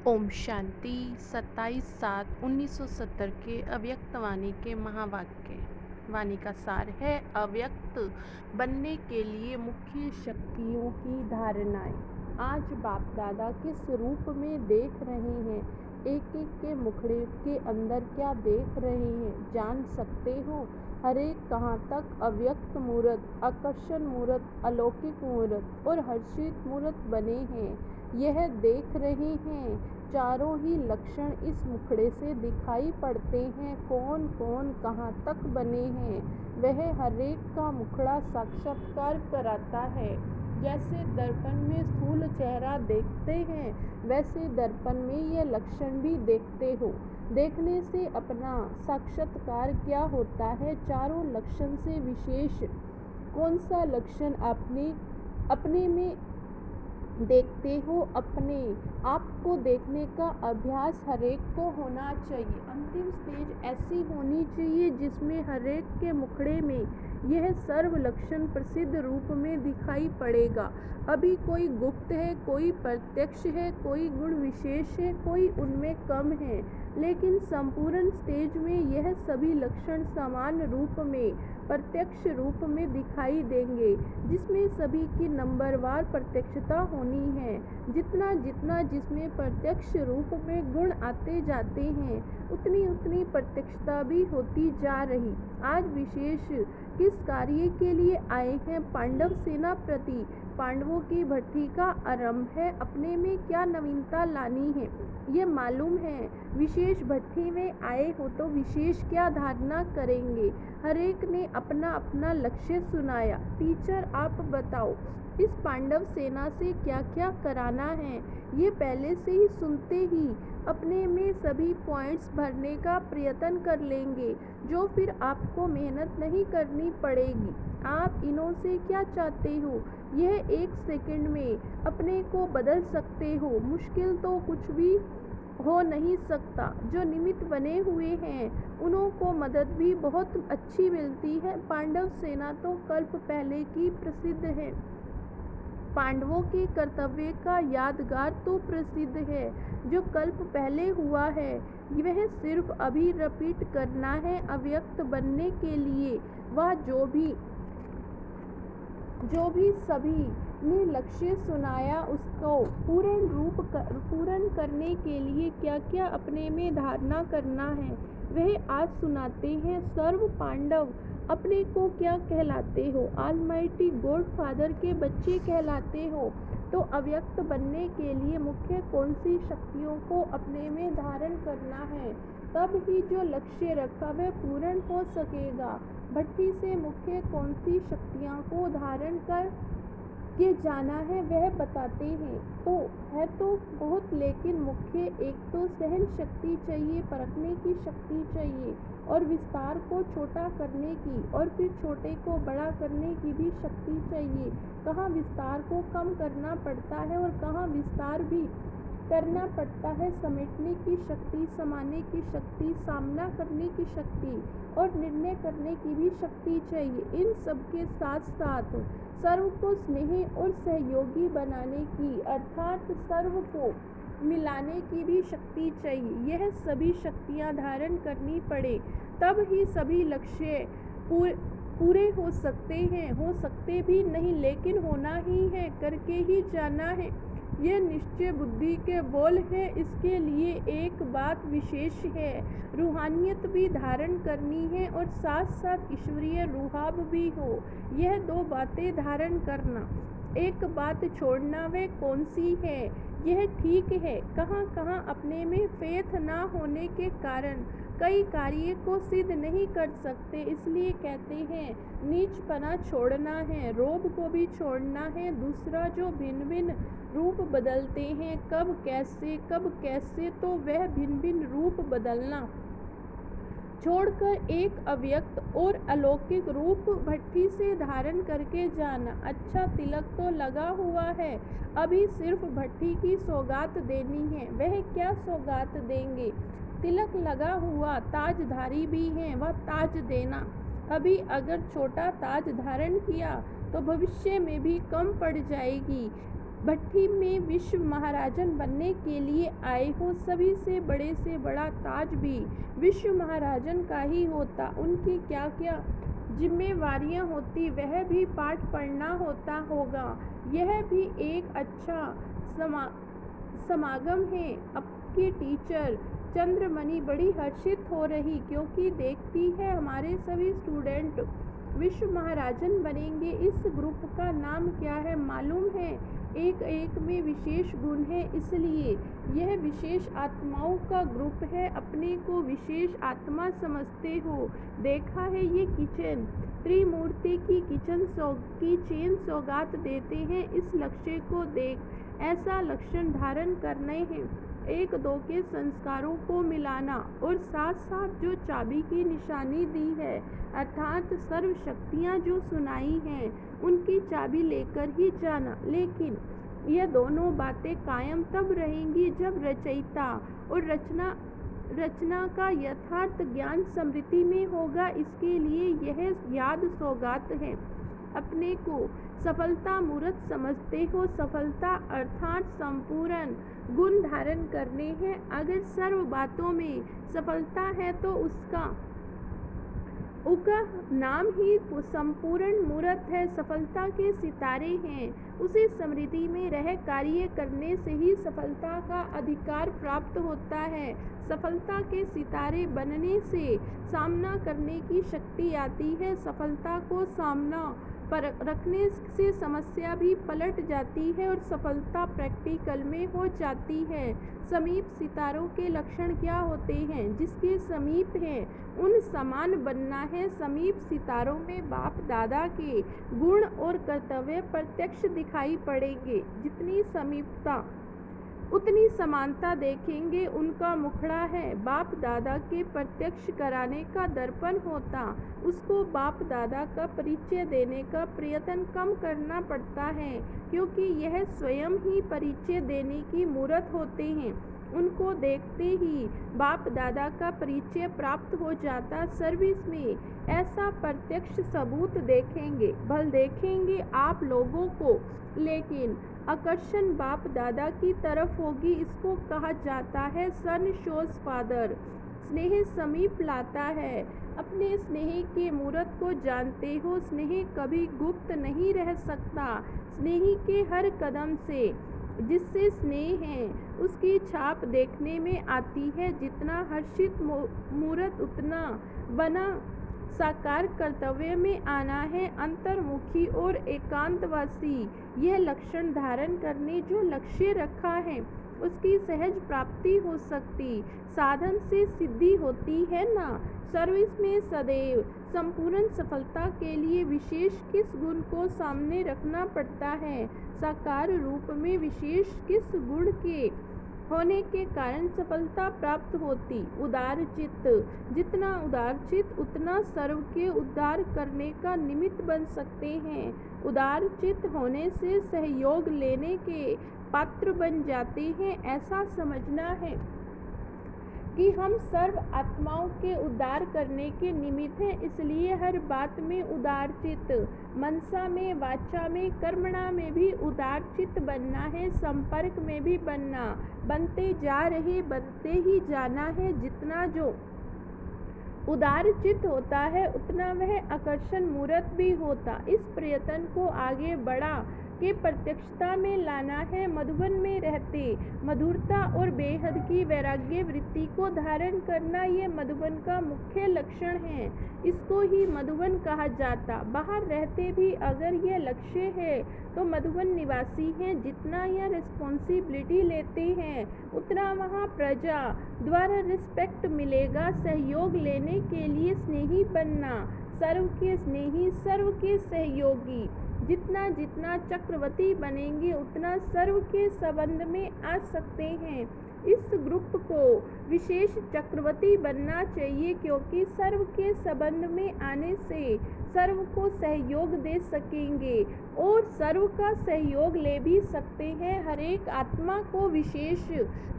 ओम शांति 27/7/1970 के अव्यक्त वाणी के महावाक्य। वाणी का सार है अव्यक्त बनने के लिए मुख्य शक्तियों की धारणाएं। आज बाप दादा किस रूप में देख रहे हैं, एक एक के मुखड़े के अंदर क्या देख रहे हैं जान सकते हो। हरेक कहाँ तक अव्यक्त मूर्त, आकर्षण मूर्त, अलौकिक मूर्त और हर्षित मूर्त बने हैं यह देख रहे हैं। चारों ही लक्षण इस मुखड़े से दिखाई पड़ते हैं। कौन कौन कहाँ तक बने हैं वह हरेक का मुखड़ा साक्षात्कार कराता है। जैसे दर्पण में स्थूल चेहरा देखते हैं वैसे दर्पण में ये लक्षण भी देखते हो। देखने से अपना साक्षात्कार क्या होता है। चारों लक्षण से विशेष कौन सा लक्षण अपने में देखते हो। अपने आप को देखने का अभ्यास हरेक को होना चाहिए। अंतिम स्टेज ऐसी होनी चाहिए जिसमें हरेक के मुखड़े में यह सर्व लक्षण प्रसिद्ध रूप में दिखाई पड़ेगा। अभी कोई गुप्त है, कोई प्रत्यक्ष है, कोई गुण विशेष है, कोई उनमें कम है, लेकिन संपूर्ण स्टेज में यह सभी लक्षण समान रूप में प्रत्यक्ष रूप में दिखाई देंगे, जिसमें सभी की नंबरवार प्रत्यक्षता होनी है। जितना जितना जिसमें प्रत्यक्ष रूप में गुण आते जाते हैं उतनी उतनी प्रत्यक्षता भी होती जा रही। आज विशेष किस कार्य के लिए आए हैं? पांडव सेना प्रति पांडवों की भट्टी का आरंभ है। अपने में क्या नवीनता लानी है ये मालूम है। विशेष भट्टी में आए हो तो विशेष क्या धारणा करेंगे। हरेक ने अपना अपना लक्ष्य सुनाया। टीचर आप बताओ इस पांडव सेना से क्या क्या कराना है। ये पहले से ही सुनते ही अपने में सभी पॉइंट्स भरने का प्रयत्न कर लेंगे, जो फिर आपको मेहनत नहीं करनी पड़ेगी। आप इनों से क्या चाहते हो यह एक सेकंड में अपने को बदल सकते हो। मुश्किल तो कुछ भी हो नहीं सकता। जो निमित्त बने हुए हैं उन्हों को मदद भी बहुत अच्छी मिलती है। पांडव सेना तो कल्प पहले की प्रसिद्ध है। पांडवों के कर्तव्य का यादगार तो प्रसिद्ध है। जो कल्प पहले हुआ है वह सिर्फ अभी रिपीट करना है। अव्यक्त बनने के लिए वह जो भी सभी ने लक्ष्य सुनाया उसको पूर्ण करने के लिए क्या क्या अपने में धारणा करना है वह आज सुनाते हैं। सर्व पांडव अपने को क्या कहलाते हो? ऑलमाइटी गॉड फादर के बच्चे कहलाते हो। तो अव्यक्त बनने के लिए मुख्य कौन सी शक्तियों को अपने में धारण करना है, तब ही जो लक्ष्य रखा वह पूर्ण हो सकेगा। भट्टी से मुख्य कौन सी शक्तियाँ को धारण कर के जाना है वह बताते हैं। तो बहुत, लेकिन मुख्य एक तो सहन शक्ति चाहिए, परखने की शक्ति चाहिए, और विस्तार को छोटा करने की और फिर छोटे को बड़ा करने की भी शक्ति चाहिए। कहाँ विस्तार को कम करना पड़ता है और कहाँ विस्तार भी करना पड़ता है। समेटने की शक्ति, समाने की शक्ति, सामना करने की शक्ति और निर्णय करने की भी शक्ति चाहिए। इन सब के साथ साथ सर्व को स्नेही और सहयोगी बनाने की अर्थात सर्व को मिलाने की भी शक्ति चाहिए। यह सभी शक्तियाँ धारण करनी पड़े तब ही सभी लक्ष्य पूरे हो सकते हैं। हो सकते भी नहीं लेकिन होना ही है, करके ही जाना है। यह निश्चय बुद्धि के बोल है। इसके लिए एक बात विशेष है, रूहानियत भी धारण करनी है और साथ साथ ईश्वरीय रुहाब भी हो। यह दो बातें धारण करना, एक बात छोड़ना, वह कौन सी है? यह ठीक है। कहाँ कहाँ अपने में फेथ ना होने के कारण कई कार्य को सिद्ध नहीं कर सकते। इसलिए कहते हैं नीचपना छोड़ना है, रोब को भी छोड़ना है। दूसरा जो भिन्न भिन्न रूप बदलते हैं कब कैसे तो वह भिन्न भिन्न रूप बदलना छोड़कर एक अव्यक्त और अलौकिक रूप भट्टी से धारण करके जाना। अच्छा तिलक तो लगा हुआ है, अभी सिर्फ भट्टी की सौगात देनी है। वह क्या सौगात देंगे? तिलक लगा हुआ, ताजधारी भी हैं, वह ताज देना। अभी अगर छोटा ताज धारण किया तो भविष्य में भी कम पड़ जाएगी। भट्टी में विश्व महाराजन बनने के लिए आए हो। सभी से बड़ा ताज भी विश्व महाराजन का ही होता। उनकी क्या क्या जिम्मेवारियां होती, वह भी पाठ पढ़ना होता होगा। यह भी एक अच्छा समागम है। आपकी टीचर चंद्रमणि बड़ी हर्षित हो रही, क्योंकि देखती है हमारे सभी स्टूडेंट विश्व महाराजन बनेंगे। इस ग्रुप का नाम क्या है मालूम है? एक एक में विशेष गुण है, इसलिए यह विशेष आत्माओं का ग्रुप है। अपने को विशेष आत्मा समझते हो। देखा है ये किचन त्रिमूर्ति की चेन सौगात देते हैं। इस लक्ष्य को देख, ऐसा लक्षण धारण करने हैं। एक दो के संस्कारों को मिलाना और साथ साथ जो चाबी की निशानी दी है, अर्थात सर्व शक्तियाँ जो सुनाई हैं, उनकी चाबी लेकर ही जाना। लेकिन यह दोनों बातें कायम तब रहेंगी जब रचयिता और रचना का यथार्थ ज्ञान स्मृति में होगा। इसके लिए यह याद सौगात है। अपने को सफलता मूर्त समझते हो। सफलता अर्थात संपूर्ण गुण धारण करने हैं। अगर सर्व बातों में सफलता है तो उसका नाम ही संपूर्ण मूर्त है। सफलता के सितारे हैं। उसी समृद्धि में रह कार्य करने से ही सफलता का अधिकार प्राप्त होता है। सफलता के सितारे बनने से सामना करने की शक्ति आती है। सफलता को सामना पर रखने से समस्या भी पलट जाती है और सफलता प्रैक्टिकल में हो जाती है। समीप सितारों के लक्षण क्या होते हैं? जिसके समीप हैं उन समान बनना है। समीप सितारों में बाप दादा के गुण और कर्तव्य प्रत्यक्ष दिखाई पड़ेंगे। जितनी समीपता उतनी समानता देखेंगे। उनका मुखड़ा है बाप दादा के प्रत्यक्ष कराने का दर्पण होता। उसको बाप दादा का परिचय देने का प्रयत्न कम करना पड़ता है, क्योंकि यह स्वयं ही परिचय देने की मूर्त होते हैं। उनको देखते ही बाप दादा का परिचय प्राप्त हो जाता। सर्विस में ऐसा प्रत्यक्ष सबूत देखेंगे, भल देखेंगे आप लोगों को, लेकिन आकर्षण बाप दादा की तरफ होगी। इसको कहा जाता है सन शोज फादर। स्नेह समीप लाता है। अपने स्नेह के मूर्त को जानते हो। स्नेह कभी गुप्त नहीं रह सकता। स्नेह के हर कदम से जिससे स्नेह है उसकी छाप देखने में आती है। जितना हर्षित मूर्त उतना बना साकार कर्तव्य में आना है। अंतर्मुखी और एकांतवासी यह लक्षण धारण करने जो लक्ष्य रखा है उसकी सहज प्राप्ति हो सकती। साधन से सिद्धि होती है ना। सर्विस में सदैव संपूर्ण सफलता के लिए विशेष किस गुण को सामने रखना पड़ता है? साकार रूप में विशेष किस गुण के होने के कारण सफलता प्राप्त होती? उदार चित्त। जितना उदार चित्त उतना सर्व के उद्धार करने का निमित्त बन सकते हैं। उदार चित्त होने से सहयोग लेने के पात्र बन जाते हैं। ऐसा समझना है कि हम सर्व आत्माओं के उद्धार करने के निमित्त हैं, इसलिए हर बात में उदार चित्त, मनसा में, वाचा में, कर्मणा में भी उदार चित्त बनना है। संपर्क में भी बनते जा रहे, बनते ही जाना है। जितना जो उदार चित्त होता है उतना वह आकर्षण मूर्त भी होता। इस प्रयत्न को आगे बढ़ा के प्रत्यक्षता में लाना है। मधुबन में रहते मधुरता और बेहद की वैराग्य वृत्ति को धारण करना, ये मधुबन का मुख्य लक्षण है। इसको ही मधुबन कहा जाता। बाहर रहते भी अगर यह लक्ष्य है तो मधुबन निवासी हैं। जितना यह रिस्पॉन्सिबिलिटी लेते हैं उतना वहाँ प्रजा द्वारा रिस्पेक्ट मिलेगा। सहयोग लेने के लिए स्नेही बनना, सर्व के स्नेही, सर्व के सहयोगी। जितना जितना चक्रवर्ती बनेंगे उतना सर्व के संबंध में आ सकते हैं। इस ग्रुप को विशेष चक्रवर्ती बनना चाहिए, क्योंकि सर्व के संबंध में आने से सर्व को सहयोग दे सकेंगे और सर्व का सहयोग ले भी सकते हैं। हर एक आत्मा को विशेष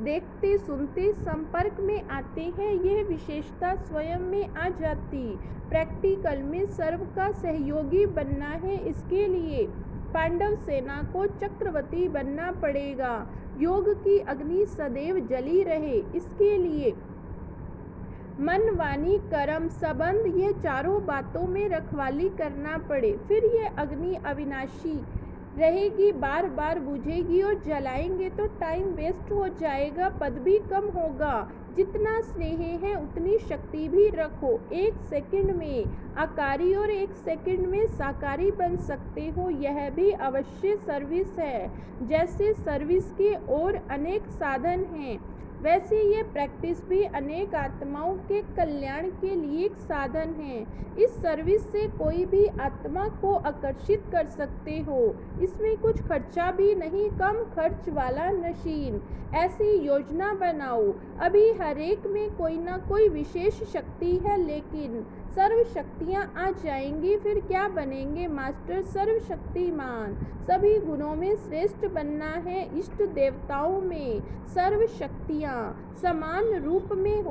देखते सुनते संपर्क में आते हैं। यह विशेषता स्वयं में आ जाती। प्रैक्टिकल में सर्व का सहयोगी बनना है। इसके लिए पांडव सेना को चक्रवर्ती बनना पड़ेगा। योग की अग्नि सदैव जली रहे, इसके लिए मन, वाणी, कर्म, संबंध ये चारों बातों में रखवाली करना पड़े। फिर ये अग्नि अविनाशी रहेगी, बार बार बुझेगी और जलाएंगे तो टाइम वेस्ट हो जाएगा, पद भी कम होगा। जितना स्नेह है उतनी शक्ति भी रखो। 1 सेकंड में आकारी और 1 सेकंड में साकारी बन सकते हो, यह भी अवश्य सर्विस है। जैसे सर्विस के और अनेक साधन हैं, वैसे ये प्रैक्टिस भी अनेक आत्माओं के कल्याण के लिए एक साधन है। इस सर्विस से कोई भी आत्मा को आकर्षित कर सकते हो। इसमें कुछ खर्चा भी नहीं, कम खर्च वाला मशीन। ऐसी योजना बनाओ। अभी हर एक में कोई ना कोई विशेष शक्ति है, लेकिन सर्व शक्तियाँ आ जाएंगी, फिर क्या बनेंगे मास्टर? सर्वशक्तिमान। सभी गुणों में श्रेष्ठ बनना है। इष्ट देवताओं में सर्व शक्तियाँ समान रूप में